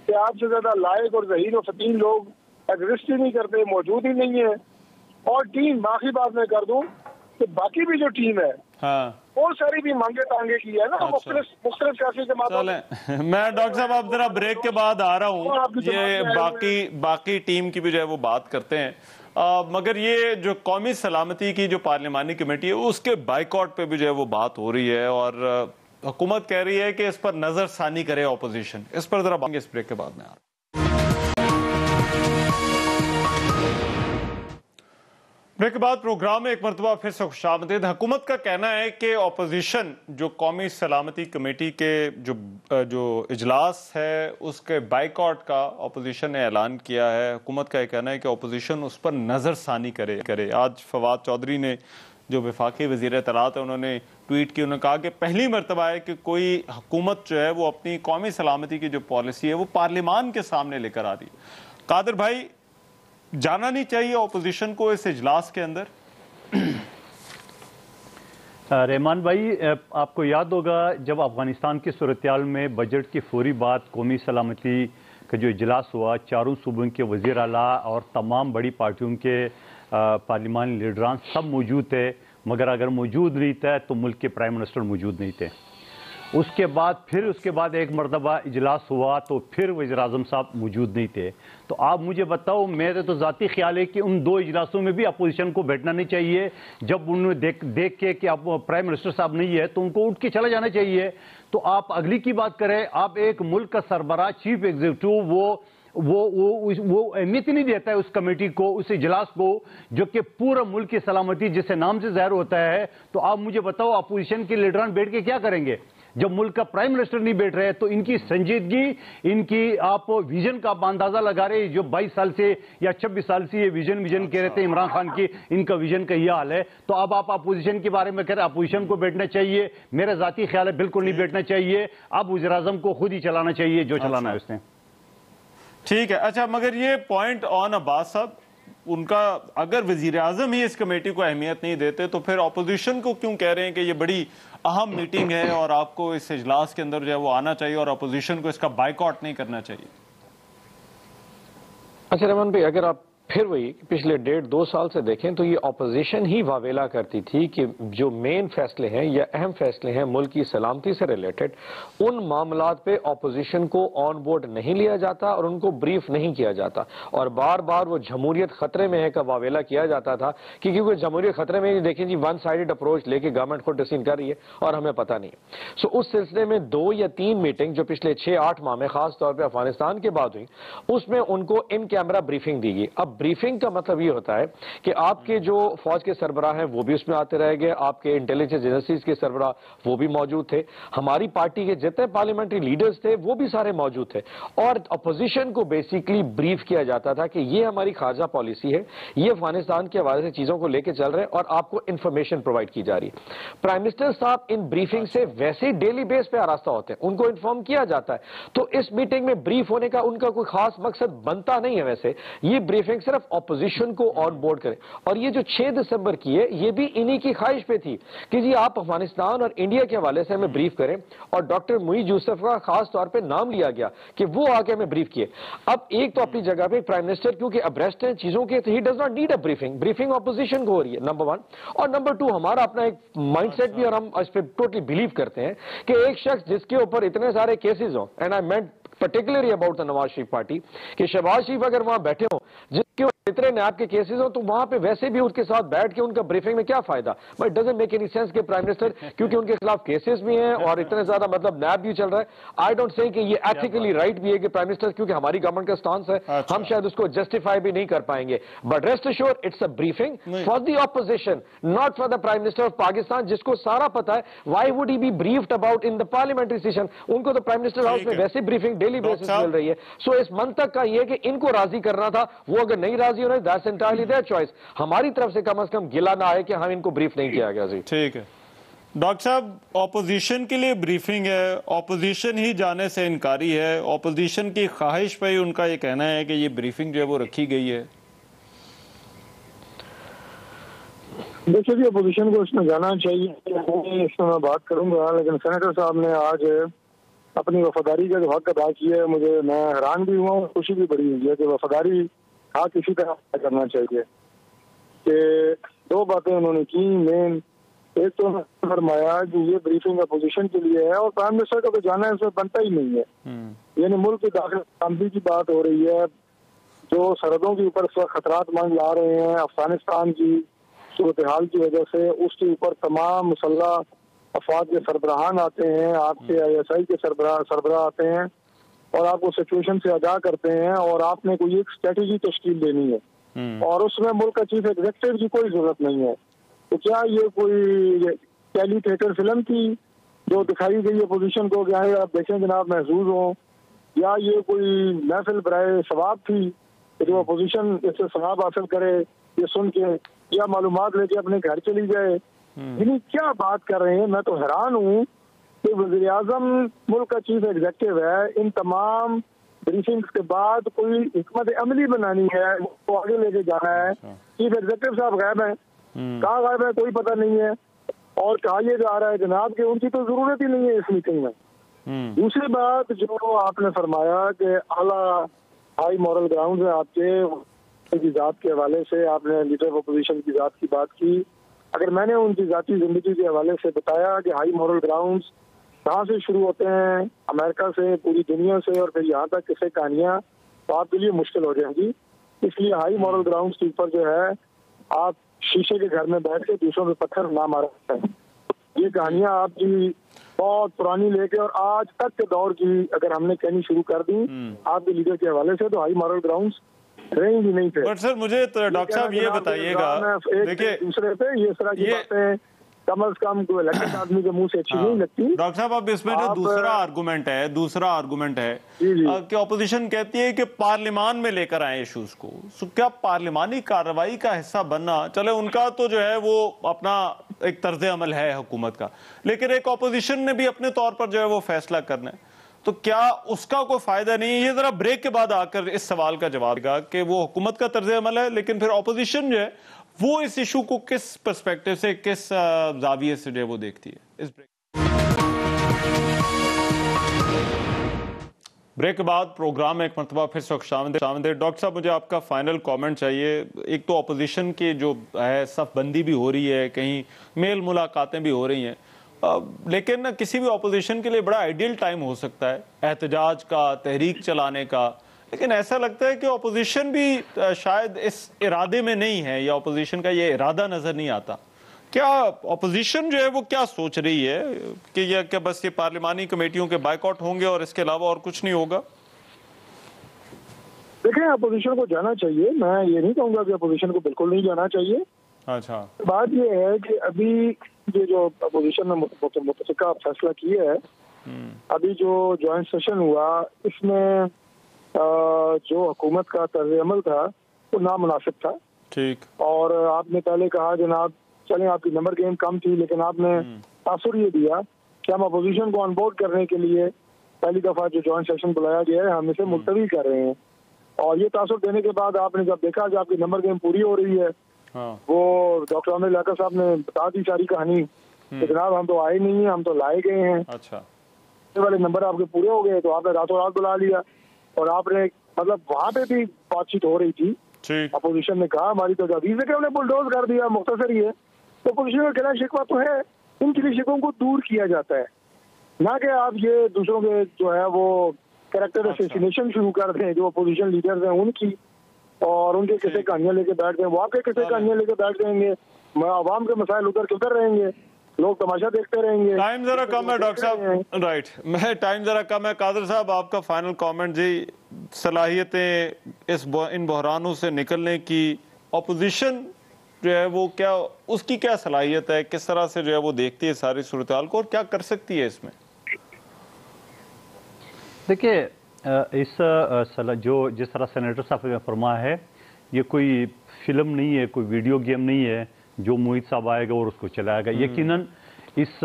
H: कि आपसे ज्यादा लायक और ज़हीन और फतीन लोग एग्जिस्ट ही नहीं करते, मौजूद ही नहीं है। और टीम, बाकी बात मैं कर दूं कि बाकी भी जो टीम है बहुत सारी भी मांगे तांगे की है ना, मुख्तलिफ सियासी जमातों में।
A: मैं डॉक्टर साहब अब जरा ब्रेक के बाद आ रहा हूँ, ये बाकी टीम की भी जो है वो बात करते हैं। मगर ये जो कौमी सलामती की जो पार्लिमानी कमेटी है उसके बाइकआउट पे भी जो है वो बात हो रही है और हुकूमत कह रही है कि इस पर नजरसानी करे ऑपोजिशन। इस पर जरा बात इस ब्रेक के बाद में आ रहा हूं। ब्रेक के बाद प्रोग्राम में एक मरतबा फिर से खुशामदीद। हुकूमत का कहना है कि अपोजिशन जो कौमी सलामती कमेटी के जो इजलास है उसके बाइकआउट का अपोजिशन ने ऐलान किया है। हुकूमत का यह कहना है कि अपोजिशन उस पर नज़रसानी करे। आज फवाद चौधरी ने जो वफाकी वज़ीर इत्तलात है उन्होंने ٹویٹ کی, انہوں نے کہا کہ پہلی مرتبہ ہے کہ کوئی حکومت جو ہے وہ اپنی قومی سلامتی کی جو پالیسی ہے وہ پارلیمان کے سامنے لے کر آ رہی ہے. قادر بھائی, جانا نہیں چاہیے اپوزیشن کو اس اجلاس کے اندر؟
G: رحمان بھائی, آپ کو یاد ہوگا جب افغانستان کی صورتحال میں بجٹ کی فوری بات قومی سلامتی کا جو اجلاس ہوا, چاروں صوبوں کے وزیر اعلیٰ اور تمام بڑی پارٹیوں کے پارلیمانی لیڈران سب موجود تھے, مگر اگر موجود نہیں تھے تو ملک کے پرائم منسٹر موجود نہیں تھے. اس کے بعد ایک مرتبہ اجلاس ہوا تو پھر وزیر اعظم صاحب موجود نہیں تھے. تو آپ مجھے بتاؤ, میرے تو ذاتی خیال ہے کہ ان دو اجلاسوں میں بھی اپوزیشن کو بیٹھنا نہیں چاہیے. جب انہوں نے دیکھ کے کہ اب پرائم منسٹر صاحب نہیں ہے تو ان کو اٹھ کے چلا جانا چاہیے. تو آپ اگلی کی بات کریں, آپ ایک ملک کا سربراہ چیف ایگزیکٹو وہ اہمیت نہیں دیتا ہے اس کمیٹی کو, اس اجلاس کو, جو کہ پورا ملک کی سلامتی جسے نام سے ظاہر ہوتا ہے. تو آپ مجھے بتاؤ اپوزیشن کے لیڈران بیٹھ کے کیا کریں گے جب ملک کا پرائم منسٹر نہیں بیٹھ رہے؟ تو ان کی سنجیدگی, ان کی آپ ویژن کا اندازہ لگا رہے, جو 22 سال سے یا 26 سال سے یہ ویژن کہہ رہے تھے عمران خان کی, ان کا ویژن کا یہ حال ہے. تو اب آپ اپوزیشن کے بارے میں کہہ رہے ہیں اپوزیشن کو بیٹھنا چاہیے. میرا ذاتی خیال ہے بالکل نہیں بیٹھنا چاہیے. اب وزیر اعظم کو خود ہی چلانا چاہیے جو چلانا ہے اس نے.
A: ٹھیک ہے. اچھا, مگر یہ پوائنٹ آن عباس صاحب, ان کا اگر وزیر اعظم ہی اس کمیٹی کو اہمیت نہیں دیتے تو پھر اپوزیشن کو کیوں کہہ رہے ہیں کہ یہ بڑی اہم میٹنگ ہے اور آپ کو اس اجلاس کے اندر جو ہے وہ آنا چاہیے اور اپوزیشن کو اس کا بائیکاٹ نہیں کرنا چاہیے؟
F: اچھا رحمان بھائی, اگر آپ پھر وہی پچھلے 1.5-2 سال سے دیکھیں تو یہ اپوزیشن ہی واویلا کرتی تھی کہ جو مین فیصلے ہیں یا اہم فیصلے ہیں ملک کی سلامتی سے ریلیٹڈ, ان معاملات پہ اپوزیشن کو آن بورڈ نہیں لیا جاتا اور ان کو بریف نہیں کیا جاتا, اور بار بار وہ جمہوریت خطرے میں ہے کا واویلا کیا جاتا تھا کیونکہ وہ جمہوریت خطرے میں دیکھیں جی ون سائیڈڈ اپروچ لے کے گورنمنٹ خود ڈسین کر رہی ہے اور ہمیں پتہ نہیں. سو اس سلسلے میں 2 یا 3 میٹنگ جو پچھلے 6-8 ماہ میں خاص طور پہ افغانستان کے بعد ہوئی, اس میں ان کو ان کیمرہ بریفنگ دی گئی. اب بریفنگ کا مطلب یہ ہوتا ہے کہ آپ کے جو فوج کے سربراہ ہیں وہ بھی اس میں آتے رہ گئے, آپ کے انٹیلیجنس ایجنسیز کے سربراہ وہ بھی موجود تھے, ہماری پارٹی کے جتنے پارلیمنٹری لیڈرز تھے وہ بھی سارے موجود تھے, اور اپوزیشن کو بیسیکلی بریف کیا جاتا تھا کہ یہ ہماری خارجہ پالیسی ہے, یہ افغانستان کے حوالے سے چیزوں کو لے کے چل رہے ہیں اور آپ کو انفارمیشن پرووائڈ کی جا رہی ہے. پرائم منسٹر صاحب ان بریفنگ سے ویسے ہی ڈیلی بیس پہ آراستہ ہوتے ہیں, ان کو انفارم کیا جاتا ہے. تو اس میٹنگ میں بریف ہونے کا ان کا کوئی خاص مقصد بنتا نہیں ہے. ویسے یہ بریفنگ صرف اپوزیشن کو آن بورڈ کرے, اور یہ جو 6 دسمبر کی ہے یہ بھی انہی کی خواہش پہ تھی کہ جی آپ افغانستان اور انڈیا کے حوالے سے ہمیں بریف کریں, اور ڈاکٹر معیز یوسف کا خاص طور پہ نام لیا گیا کہ وہ آ کے ہمیں بریف کیے. اب ایک تو اپنی جگہ پہ پرائم منسٹر کیونکہ ابریسٹ ہیں چیزوں کے, he does not need a briefing opposition کو ہو رہی ہے, نمبر 1. اور نمبر 2, ہمارا اپنا ایک مائنڈ سیٹ بھی, اور ہم اس پہ ٹوٹلی بلیو کرتے ہیں کہ ایک شخص جس کے اوپر اتنے سارے کیسز ہوں, and I meant particularly about the Nawaz Sharif party, کہ شہباز شریف اگر وہاں بیٹھے ہوں جس کے اتنے نیب کے کیسز ہوں, تو وہاں پہ ویسے بھی اس کے ساتھ بیٹھ کے ان کا بریفنگ میں کیا فائدہ؟ But it doesn't make any sense کہ پرائم منسٹر, کیونکہ ان کے خلاف کیسز بھی ہیں اور اتنے زیادہ مطلب نیب بھی چل رہا ہے, آئی ڈونٹ سے کہ یہ ایتھیکلی رائٹ بھی ہے کہ پرائم منسٹر, کیونکہ ہماری گورنمنٹ کا سٹانس ہے, ہم شاید اس کو جسٹیفائی بھی نہیں کر پائیں گے. But rest assured it's a briefing for the opposition, not for the prime minister of Pakistan, جس کو سارا پتا ہے why would he be briefed about in the parliamentary session. ان کو تو پرائم منسٹر ہاؤس میں ویسے بریفنگ ڈیلی بیسس مل رہی ہے. سو اس منطق کا یہ کہ ان کو راضی کرنا تھا, وہ اگر نہیں راضی ہونا, دیٹس انٹائرلی دیئر چوائس. ہماری طرف سے کم از کم گلہ نہ آئے کہ ہم ان کو بریف نہیں کیا گیا.
A: ٹھیک ہے ڈاکٹر صاحب, اپوزیشن کے لیے بریفنگ ہے, اپوزیشن ہی جانے سے انکاری ہے, اپوزیشن کی خواہش پہ ہی ان کا یہ کہنا ہے کہ یہ بریفنگ جو ہے وہ رکھی گئی ہے.
H: دیکھیے جی, اپوزیشن کو اس میں جانا چاہیے, اس میں میں بات کروں گا, لیکن سینیٹر صاحب نے آج اپنی وفاداری کا جو حق ادا کیا ہے, میں حیران بھی ہوا اور خوشی بھی بڑی ہوئی ہے کہ وفاداری حق اسی طرح کرنا چاہیے. کہ 2 باتیں انہوں نے کی مین, ایک تو فرمایا کہ یہ بریفنگ اپوزیشن کے لیے ہے, اور پرائم منسٹر کا تو جانا ہے اس میں بنتا ہی نہیں ہے. یعنی ملک کی داخل سلامتی کی بات ہو رہی ہے, جو سرحدوں کے اوپر اس وقت خطرات منڈ لا رہے ہیں افغانستان کی صورتحال کی وجہ سے, اس کے اوپر تمام مسلح افواج کے سربراہان آتے ہیں, آپ کے ISI کے سربراہ آتے ہیں اور آپ کو سچویشن سے آگاہ کرتے ہیں, اور آپ نے کوئی ایک اسٹریٹجی تشکیل دینی ہے, اور اس میں ملک کا چیف ایگزیکٹو کی کوئی ضرورت نہیں ہے. تو کیا یہ کوئی ٹیلی تھیٹر فلم تھی جو دکھائی گئی اپوزیشن کو کہ آپ دیکھیں جناب محظوظ ہوں, یا یہ کوئی محفل برائے ثواب تھی کہ جو اپوزیشن اس سے ثواب حاصل کرے یہ سن کے, یا معلومات لے کے اپنے گھر چلی جائے, یعنی کیا بات کر رہے ہیں. میں تو حیران ہوں کہ وزیر اعظم ملک کا چیف ایگزیکٹو ہے, ان تمام بریفنگز کے بعد کوئی حکمت عملی بنانی ہے, وہ آگے لے کے جانا ہے. چیف ایگزیکٹو صاحب غائب ہیں, کہاں غائب ہے کوئی پتہ نہیں ہے, اور کہا یہ جا رہا ہے جناب کہ ان کی تو ضرورت ہی نہیں ہے اس میٹنگ میں. دوسری بات جو آپ نے فرمایا کہ اعلیٰ ہائی مورل گراؤنڈز ہیں آپ کے ذات کے حوالے سے, آپ نے لیڈر آف اپوزیشن کی ذات کی بات کی. اگر میں نے ان کی ذاتی زندگی کے حوالے سے بتایا کہ ہائی مورل گراؤنڈز کہاں سے شروع ہوتے ہیں, امریکہ سے, پوری دنیا سے, اور پھر یہاں تک کسے کہانیاں, تو آپ کے لیے مشکل ہو جائیں گی. اس لیے ہائی مورل گراؤنڈز کے اوپر جو ہے آپ شیشے کے گھر میں بیٹھ کے دوسروں پہ پتھر نہ مارا سکتے ہیں. یہ کہانیاں آپ کی بہت پرانی لے کے اور آج تک کے دور کی اگر ہم نے کہنی شروع کر دی آپ کے لیڈر کے حوالے سے, تو ہائی مورل گراؤنڈز رہیں گی نہیں تھے.
A: بٹ سر مجھے ڈاکٹر صاحب یہ بتائیے گا, دیکھیے
H: دوسرے پہ یہ طرح کی باتیں کم از کم کوئی الیکٹڈ آدمی کے منہ سے اچھی نہیں لگتی.
A: ڈاکٹر صاحب اب اس میں جو دوسرا آرگومنٹ ہے کہ اپوزیشن کہتی ہے کہ پارلیمان میں لے کر آئیں ایشوز کو. کیا پارلیمانی کارروائی کا حصہ بننا, چلے ان کا تو جو ہے وہ اپنا ایک طرز عمل ہے حکومت کا, لیکن ایک اپوزیشن نے بھی اپنے طور پر جو ہے وہ فیصلہ کرنا ہے, تو کیا اس کا کوئی فائدہ نہیں ہے؟ یہ ذرا بریک کے بعد آ کر اس سوال کا جواب دے گا کہ وہ حکومت کا طرز عمل ہے, لیکن پھر اپوزیشن جو ہے وہ اس ایشو کو کس پرسپیکٹو سے, کس زاویے سے جو ہے وہ دیکھتی ہے. اس بریک کے بعد پروگرام میں ایک مرتبہ پھر سے خوش آمدید. ڈاکٹر صاحب مجھے آپ کا فائنل کامنٹ چاہیے. ایک تو اپوزیشن کی جو ہے صف بندی بھی ہو رہی ہے, کہیں میل ملاقاتیں بھی ہو رہی ہیں, لیکن کسی بھی اپوزیشن کے لیے بڑا آئیڈیل ٹائم ہو سکتا ہے احتجاج کا, تحریک چلانے کا, لیکن ایسا لگتا ہے کہ اپوزیشن بھی شاید اس ارادے میں نہیں ہے, یا اپوزیشن کا یہ ارادہ نظر نہیں آتا. کیا اپوزیشن جو ہے وہ کیا سوچ رہی ہے کہ بس یہ پارلیمانی کمیٹیوں کے بائیک آؤٹ ہوں گے اور اس کے علاوہ اور کچھ نہیں ہوگا؟
H: دیکھیں اپوزیشن کو جانا چاہیے, میں یہ نہیں کہوں گا کہ اپوزیشن کو بالکل نہیں جانا چاہیے.
A: اچھا,
H: بات یہ ہے کہ ابھی یہ جو اپوزیشن نے متفقہ فیصلہ کیا ہے, ابھی جو جوائنٹ سیشن ہوا اس میں جو حکومت کا طرز عمل تھا وہ نامناسب تھا.
A: ٹھیک.
H: اور آپ نے پہلے کہا جناب چلیں آپ کی نمبر گیم کم تھی, لیکن آپ نے تاثر یہ دیا کہ ہم اپوزیشن کو آن بورڈ کرنے کے لیے پہلی دفعہ جو جوائنٹ سیشن بلایا گیا ہے ہم اسے ملتوی کر رہے ہیں. اور یہ تاثر دینے کے بعد آپ نے جب دیکھا کہ آپ کی نمبر گیم پوری ہو رہی ہے, وہ ڈاکٹر عامر لیاقت صاحب نے بتا دی ساری کہانی کہ جناب ہم تو آئے نہیں ہیں, ہم تو لائے گئے ہیں.
A: اچھا,
H: والے نمبر آپ کے پورے ہو گئے تو آپ نے راتوں رات بلا لیا, اور آپ نے مطلب وہاں پہ بھی بات چیت ہو رہی تھی. اپوزیشن نے کہا ہماری تو جدید ہے کہ ہم نے بلڈوز کر دیا, مختصر ہی ہے. تو اپوزیشن کا گلا شکوہ تو ہے, ان کے لیے شکووں کو دور کیا جاتا ہے, نہ کہ آپ یہ دوسروں کے جو ہے وہ کریکٹر اسیسینیشن شروع کر دیں جو اپوزیشن لیڈرز ہیں ان کی, اور ان کے کسے کہانیاں لے کے بیٹھ دیں, وہ آپ کے کسے کہانیاں لے کے بیٹھ دیں گے, عوام کے مسائل ادھر کے ادھر رہیں گے, لوگ تماشا دیکھتے رہیں گے.
A: ٹائم ذرا کم ہے ڈاکٹر صاحب, رائٹ, میں ٹائم ذرا کم ہے. قادر صاحب آپ کا فائنل کامنٹ جی, صلاحیتیں ان بحرانوں سے نکلنے کی اپوزیشن جو ہے وہ کیا, اس کی کیا صلاحیت ہے, کس طرح سے جو ہے وہ دیکھتی ہے ساری صورتحال کو, اور کیا کر سکتی ہے اس میں؟
G: دیکھیے اس جو جس طرح سینیٹر صاحب نے فرمایا ہے یہ کوئی فلم نہیں ہے, کوئی ویڈیو گیم نہیں ہے جو محیط صاحب آئے گا اور اس کو چلائے گا. یقیناً اس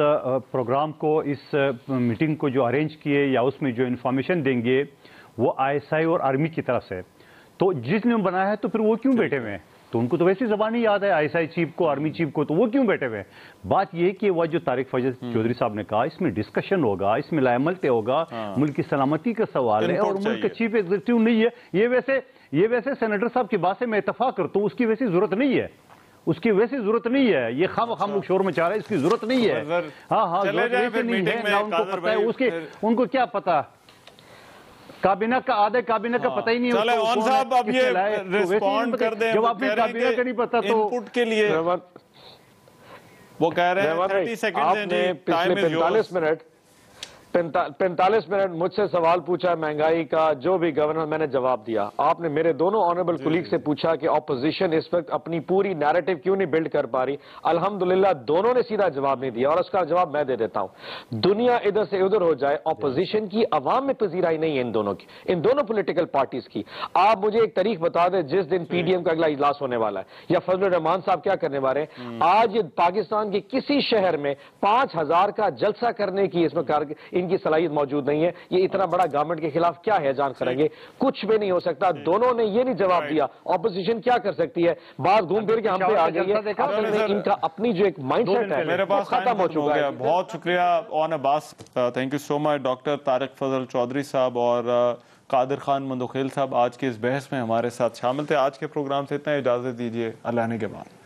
G: پروگرام کو, اس میٹنگ کو جو ارینج کیے یا اس میں جو انفارمیشن دیں گے وہ ISI اور آرمی کی طرف سے, تو جس نے بنایا ہے تو پھر وہ کیوں بیٹھے ہوئے ہیں؟ تو ان کو تو ویسی زبان ہی یاد ہے ISI چیف کو, آرمی چیف کو, تو وہ کیوں بیٹھے ہوئے ہیں؟ بات یہ کہ وہ جو طارق فضل چودھری صاحب نے کہا اس میں ڈسکشن ہوگا, اس میں لائملتے ہوگا, ملک کی سلامتی کا سوال ہے, اور ملک کا چیف ایگزیکٹو نہیں ہے. یہ ویسے سینیٹر صاحب کی بات سے میں اتفاق کرتا ہوں, اس کی ویسی ضرورت نہیں ہے, اس کی ویسی ضرورت نہیں ہے. یہ خام لوگ شور مچا رہے ہیں, اس کی ضرورت نہیں ہے. ہاں ضرورت ویسے نہیں ہے, نہ ان کو پتہ ہے, ان کو کیا پتا کابینہ کا, آدھے کابینہ کا پتہ ہی نہیں.
A: چلے اون صاحب اب یہ ریسپونڈ کر دیں,
G: جب آپ نے کابینہ کا نہیں پتا تو
A: انپٹ کے لیے وہ کہہ رہے ہیں 30 سیکنڈ ہیں جی, ٹائم از یورز.
F: 45 منٹ مجھ سے سوال پوچھا مہنگائی کا، جو بھی گورنر میں نے جواب دیا. آپ نے میرے دونوں آنریبل کولیگ سے پوچھا کہ اپوزیشن اس وقت اپنی پوری نیریٹو کیوں نہیں بلڈ کر پا رہی. الحمدللہ دونوں نے سیدھا جواب نہیں دیا، اور اس کا جواب میں دے دیتا ہوں. دنیا ادھر سے ادھر ہو جائے، اپوزیشن کی عوام میں پذیرائی نہیں ہے ان دونوں کی، ان دونوں پولیٹیکل پارٹیز کی. آپ مجھے ایک تاریخ بتا دیں جس دن پی ڈی ایم کا اگلا اجلاس ہونے والا ہے، یا فضل الرحمان صاحب کیا کرنے والے ہیں. آج پاکستان کے کسی شہر میں 5000 کا جلسہ کرنے کی اس میں ان کی صلاحیت موجود نہیں ہے. یہ اتنا بڑا گورنمنٹ کے خلاف کیا ہے جان کریں گے؟ کچھ بھی نہیں ہو سکتا. دونوں نے یہ نہیں جواب دیا. اپوزیشن کیا کر سکتی ہے؟ بات گھوم پھر کے ہم پہ آ گئی ہے. اصل میں ان کا اپنی جو ایک مائنڈ سیٹ ہے
A: میرے پاس
F: ختم ہو چکا ہے.
A: بہت شکریہ Aun Abbas, thank you so much. Doctor Tariq Fazal Chaudhry صاحب اور قادر خان مندوخیل صاحب آج کی اس بحث میں ہمارے ساتھ شامل تھے. آج کے پروگرام سے اتنا اجازت دیجیے، اللہ نے کے بعد.